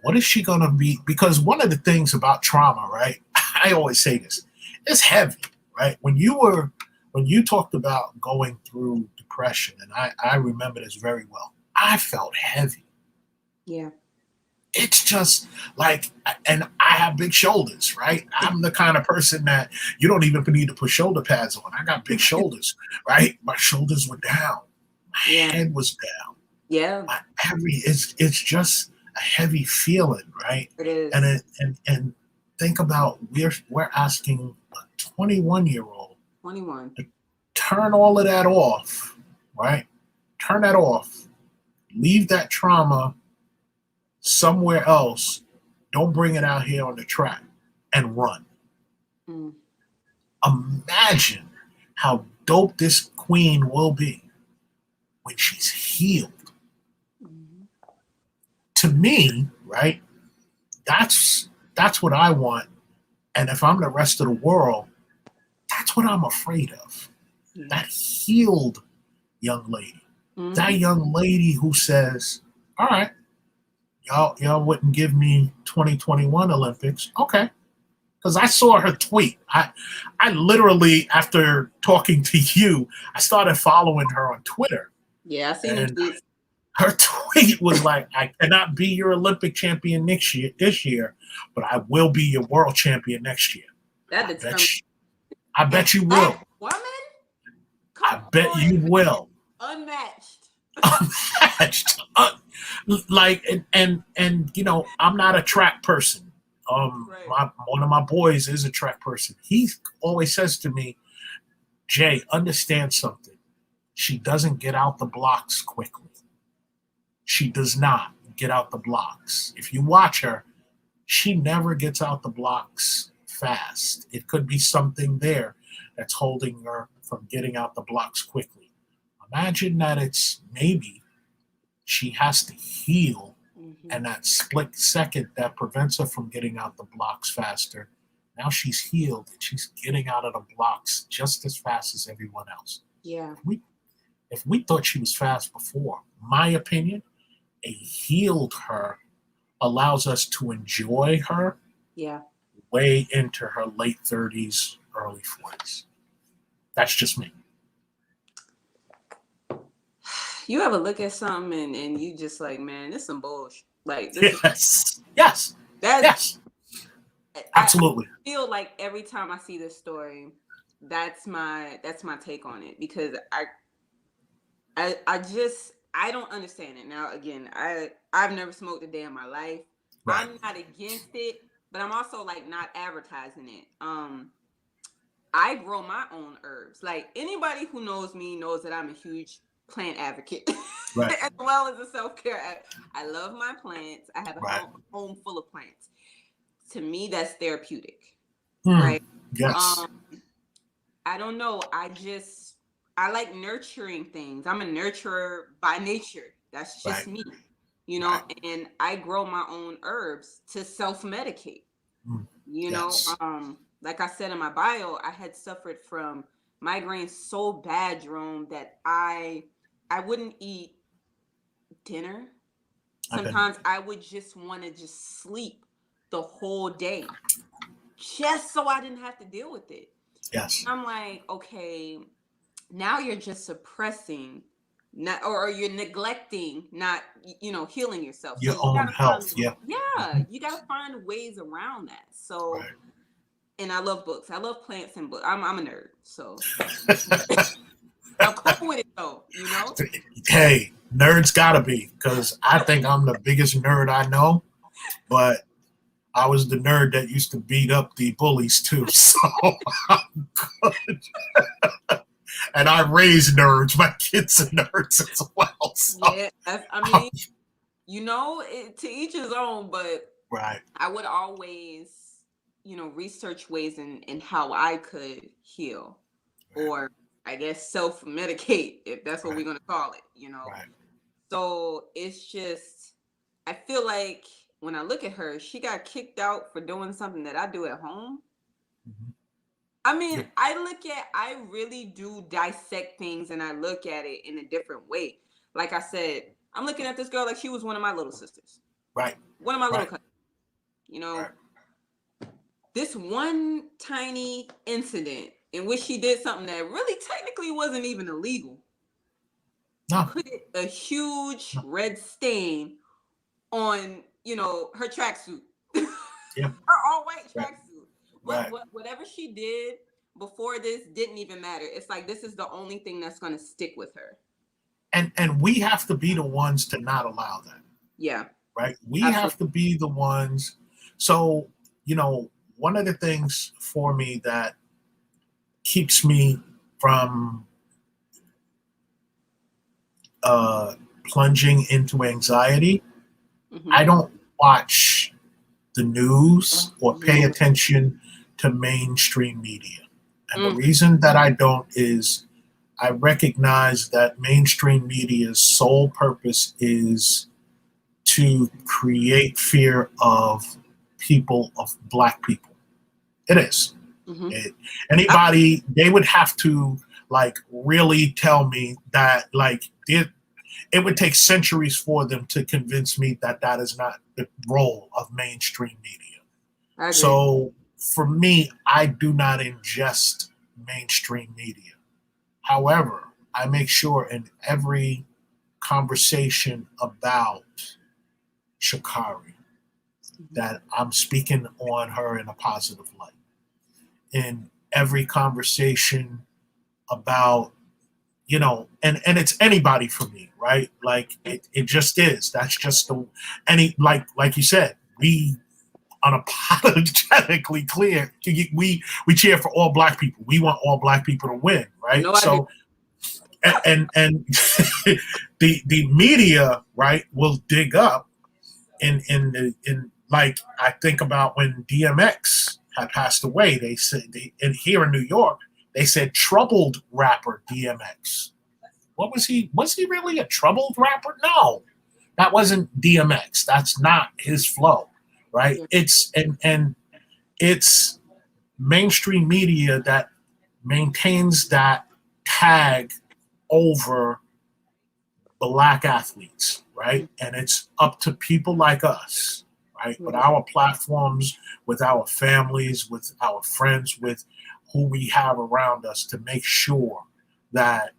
what is she going to be? Because one of the things about trauma, right? I always say this, it's heavy, right? When you talked about going through depression, and I remember this very well, I felt heavy. Yeah. It's just like, and I have big shoulders, right? I'm the kind of person that you don't even need to put shoulder pads on. I got big shoulders, right? My shoulders were down. My Yeah. head was down. Yeah. It's just a heavy feeling, right? It is. And think about, we're asking a 21-year-old 21. to turn all of that off, right? Turn that off. Leave that trauma somewhere else. Don't bring it out here on the track and run. Mm. Imagine how dope this queen will be when she's healed. Mm-hmm. To me, right? That's what I want. And if I'm the rest of the world, that's what I'm afraid of. Yeah. That healed young lady. Mm-hmm. That young lady who says, all right, y'all wouldn't give me 2021 Olympics. Okay. Because I saw her tweet. I literally, after talking to you, I started following her on Twitter. Yeah, I seen them tweets. Her tweet was like, I cannot be your Olympic champion this year, but I will be your world champion next year. I bet you will. Woman? I bet you will. Unmatched. Unmatched. Like, and I'm not a track person. Right. One of my boys is a track person. He always says to me, Jay, understand something. She doesn't get out the blocks quickly. She does not get out the blocks. If you watch her, she never gets out the blocks fast. It could be something there that's holding her from getting out the blocks quickly. Imagine that it's maybe she has to heal, and that split second that prevents her from getting out the blocks faster. Now she's healed and she's getting out of the blocks just as fast as everyone else. Yeah. If we thought she was fast before, my opinion, a healed her allows us to enjoy her way into her late 30s, early 40s. That's just me. You ever look at something and you just like, man, this is some bullshit. Like this yes. Absolutely. I feel like every time I see this story, that's my take on it, because I don't understand it. Now again, I've never smoked a day in my life. Right. I'm not against it, but I'm also like not advertising it. I grow my own herbs. Like, anybody who knows me knows that I'm a huge plant advocate, right. As well as a self-care. I love my plants. I have a home full of plants. To me, that's therapeutic, right? Yes. I don't know. I like nurturing things. I'm a nurturer by nature. That's just me, and I grow my own herbs to self-medicate. Like I said in my bio, I had suffered from migraines so bad, Jerome, that I wouldn't eat dinner. Sometimes I would just want to just sleep the whole day, just so I didn't have to deal with it. Yes. I'm like, okay, now you're just suppressing, or you're neglecting, not healing yourself. Your own health. You gotta find ways around that. So. Right. And I love books. I love plants and books. I'm a nerd, so I'm cool with it though. Hey, nerds gotta be, because I think I'm the biggest nerd I know. But I was the nerd that used to beat up the bullies too. So I'm good. And I raise nerds. My kids are nerds as well. So Yeah, I I'm, mean, to each his own, but right, I would always, research ways in how I could heal, right, or I guess self-medicate, if that's what right, we're gonna call it. right. So it's just, I feel like when I look at her, she got kicked out for doing something that I do at home. Mhm. I mean, Yeah, I really do dissect things and I look at it in a different way. Like I said, I'm looking at this girl like she was one of my little sisters, right, one of my little right, cousins. You know, right. this one tiny incident in which she did something that really technically wasn't even illegal No, put a huge no. red stain on, her tracksuit, Yeah, her all white right, tracksuit. right. Whatever she did before this didn't even matter. It's like this is the only thing that's gonna stick with her. And we have to be the ones to not allow that. Yeah, Right? We have absolutely. to be the ones. So, you know, one of the things for me that keeps me from plunging into anxiety, Hmm. I don't watch the news or pay Yeah. attention to mainstream media. And the Mm, reason that I don't is I recognize that mainstream media's sole purpose is to create fear of people, of black people. It is. hmm. It, anybody, they would have to like really tell me that like it would take centuries for them to convince me that that is not the role of mainstream media. I agree. So for me, I do not ingest mainstream media. However, I make sure in every conversation about Sha'Carri Hmm. that I'm speaking on her in a positive light. In every conversation about, and it's anybody for me, right? Like it just is. That's just the any like you said, we unapologetically clear. We cheer for all black people. We want all black people to win, You right? know I do. So and the media, right, will dig up in like I think about when DMX had passed away. They said and here in New York, they said troubled rapper DMX. What was he? Was he really a troubled rapper? No, that wasn't DMX. That's not his flow, right? Yeah. And it's mainstream media that maintains that tag over black athletes, right? And it's up to people like us, right? With Right. our platforms, with our families, with our friends, with who we have around us to make sure that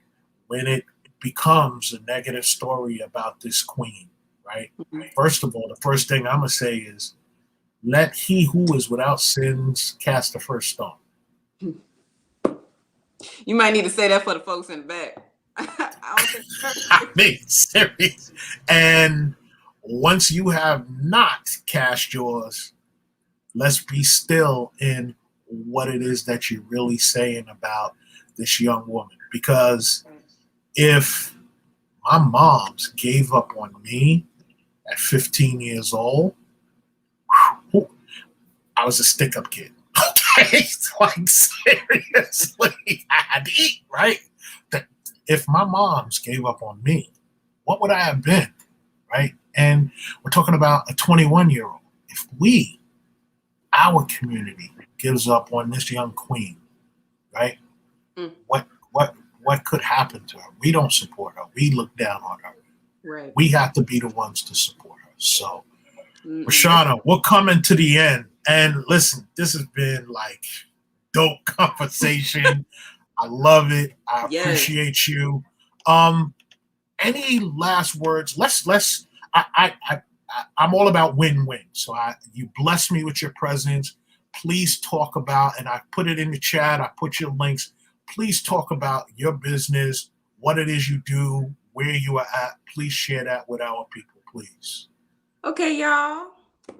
when it becomes a negative story about this queen, right? First of all, the first thing I'm going to say is let he who is without sins cast the first stone. Mhm. You might need to say that for the folks in the back. I don't think I heard I you. mean, serious. And once you have not cast yours, let's be still in what it is that you're really saying about this young woman. Because Right. if my moms gave up on me at 15 years old, whew, I was a stick up kid. Okay, like seriously, I had to eat, right? If my moms gave up on me, what would I have been, right? And we're talking about a 21-year-old. If we, our community, gives up on this young queen, right? Mm, What could happen to her? We don't support her. We look down on her. right. We have to be the ones to support her. So, And that's Rashana, we're coming to the end. And listen, this has been like dope conversation. I love it. I yes. appreciate you. Um, any last words? Let's. I'm all about win-win. So you bless me with your presence. Please talk about, and I put it in the chat. I put your links. Please talk about your business, what it is you do, where you are at. Please share that with our people, please. Okay, y'all.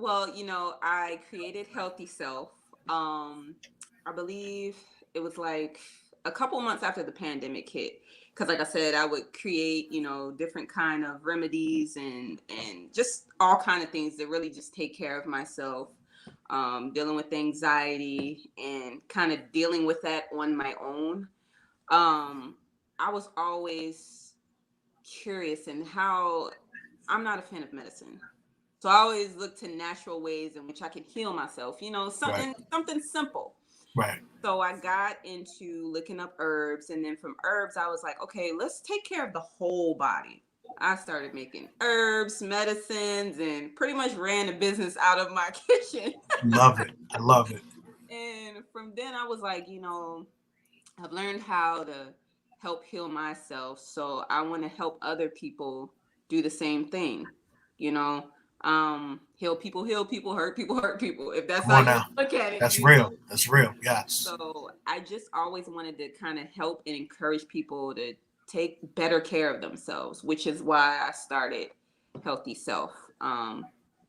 Well, I created Healthy Self. Um, I believe it was like a couple months after the pandemic hit. Because, like I said, I would create, different kind of remedies and just all kind of things that really just take care of myself. Dealing with anxiety and kind of dealing with that on my own. Um, I was always curious in how I'm not a fan of medicine. So I always look to natural ways in which I can heal myself, Right. something simple. Right. So I got into looking up herbs, and then from herbs I was like, okay, let's take care of the whole body. I started making herbs, medicines, and pretty much ran a business out of my kitchen. Love it. I love it. And from then I was like, I've learned how to help heal myself. So I want to help other people do the same thing. You know, heal people, hurt people. If that's Come how on you now. look at it, That's real. That's real. Yes. So I just always wanted to kind of help and encourage people to take better care of themselves, which is why I started Healthy Self.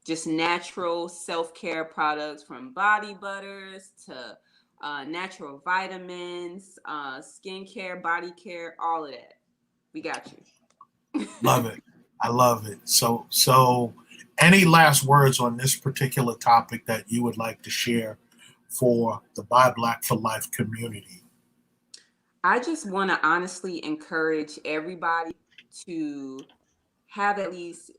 Just natural self-care products from body butters to natural vitamins, skincare, body care, all of that. We got you. Love it. I love it. So any last words on this particular topic that you would like to share for the Buy Black for Life community? I just want to honestly encourage everybody to have at least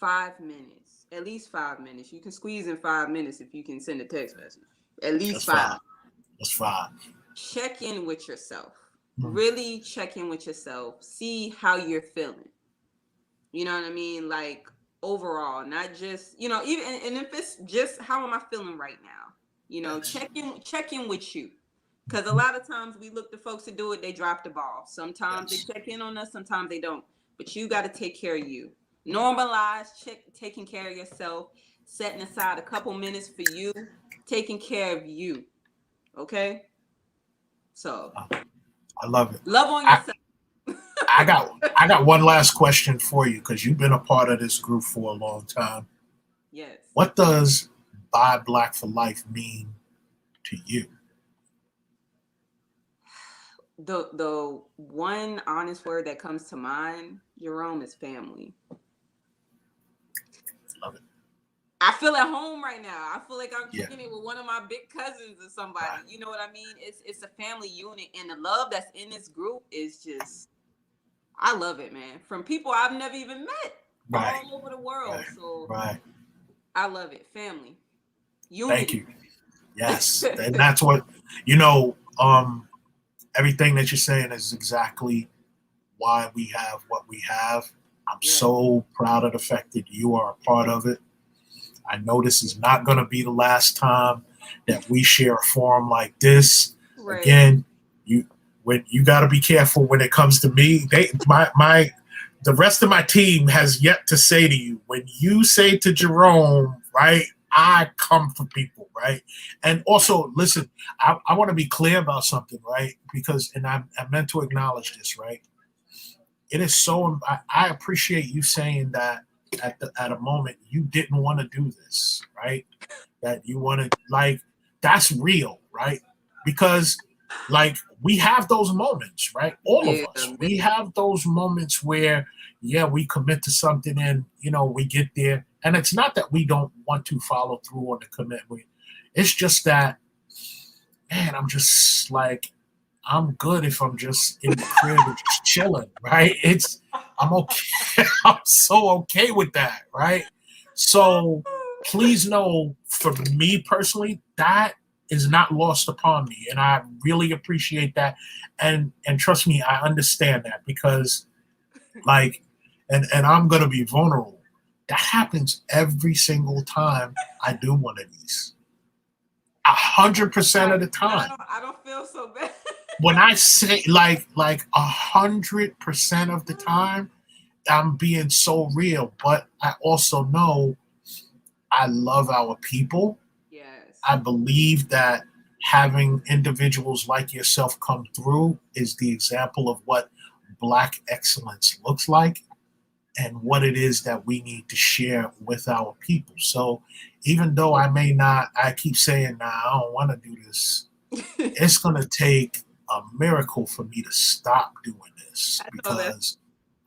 5 minutes. At least 5 minutes. You can squeeze in 5 minutes if you can send a text message. At That's least fine. five. That's fine. Check in with yourself. Mhm. Really check in with yourself. See how you're feeling. You know what I mean? Like overall, not just, even and if it's just how am I feeling right now? Yes. Check in with you. Because a lot of times we look to folks to do it, they drop the ball. Sometimes they Yes. check in on us, sometimes they don't. But you got to take care of you. Normalize taking care of yourself, setting aside a couple minutes for you, taking care of you. Okay? So I love it. love on I, yourself. I got one last question for you because you've been a part of this group for a long time. Yes. What does Buy Black for Life mean to you? The one honest word that comes to mind, Jerome, is family. Love it. I feel at home right now. I feel like I'm Yeah. kicking it with one of my big cousins or somebody. Right. You know what I mean? It's a family unit, and the love that's in this group is just, I love it, man. From people I've never even met Right. all over the world. Right. So Right. I love it. Family, Thank unity. you. Yes. And that's what, you know, everything that you're saying is exactly why we have what we have. I'm Yeah. so proud of the fact that you are a part of it. I know this is not going to be the last time that we share a forum like this. Right. Again, you got to be careful when it comes to me. The rest of my team has yet to say to you when you say to Jerome, right? I come for people, right? And also, listen, I want to be clear about something, right? Because, and I meant to acknowledge this, right? It is so. I appreciate you saying that at a moment you didn't want to do this, right? That you want to that's real, right? Because we have those moments, right? All of Yeah. us, we have those moments where yeah, we commit to something and we get there, and it's not that we don't want to follow through on the commitment. It's just that man, I'm just I'm good if I'm just in the crib and just chilling, right? I'm okay. I'm so okay with that, right? So please know, for me personally, that is not lost upon me, and I really appreciate that. And trust me, I understand that because, and I'm gonna be vulnerable. That happens every single time I do one of these. 100% of the time. I don't feel so bad. When I say like 100% of the time, I'm being so real. But I also know I love our people. Yes. I believe that having individuals like yourself come through is the example of what Black excellence looks like. and what it is that we need to share with our people. So even though I keep saying, nah, I don't want to do this, it's going to take a miracle for me to stop doing this I know that. because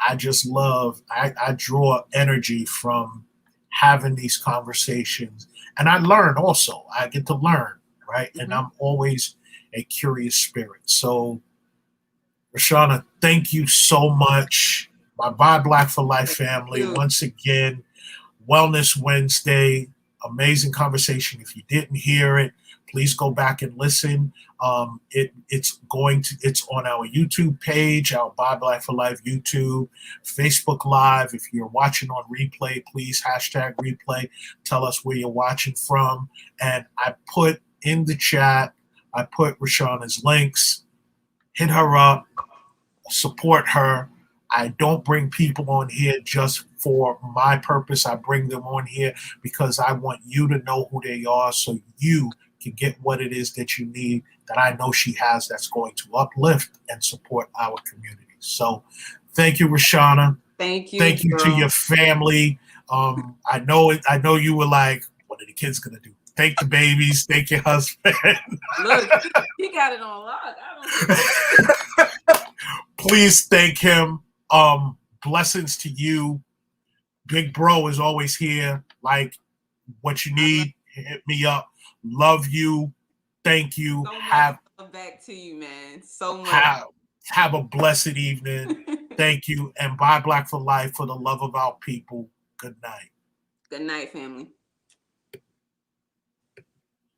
I just love, I draw energy from having these conversations. And I learn also, I get to learn, right? And Mhm. I'm always a curious spirit. So, Rashana, thank you so much. My Buy Black for Life Thank family, you. once again, Wellness Wednesday, amazing conversation. If you didn't hear it, please go back and listen. It's on our YouTube page, our Buy Black for Life YouTube, Facebook Live. If you're watching on replay, please hashtag replay. Tell us where you're watching from. And I put in the chat, I put Rashana's links. Hit her up, support her. I don't bring people on here just for my purpose. I bring them on here because I want you to know who they are so you can get what it is that you need that I know she has that's going to uplift and support our community. So thank you, Rashana. Thank you, Thank you to girl. your family. I know it. I know you were like, what are the kids gonna do? Thank the babies. Thank your husband. Look, he got it on lock. I don't. Please thank him. Blessings to you. Big bro is always here. Like what you I love need, hit me up. Love you. Thank you. so much love back to you, man. So much. Have have a blessed evening. Thank you. And Buy Black for Life for the love of our people. Good night. Good night, family.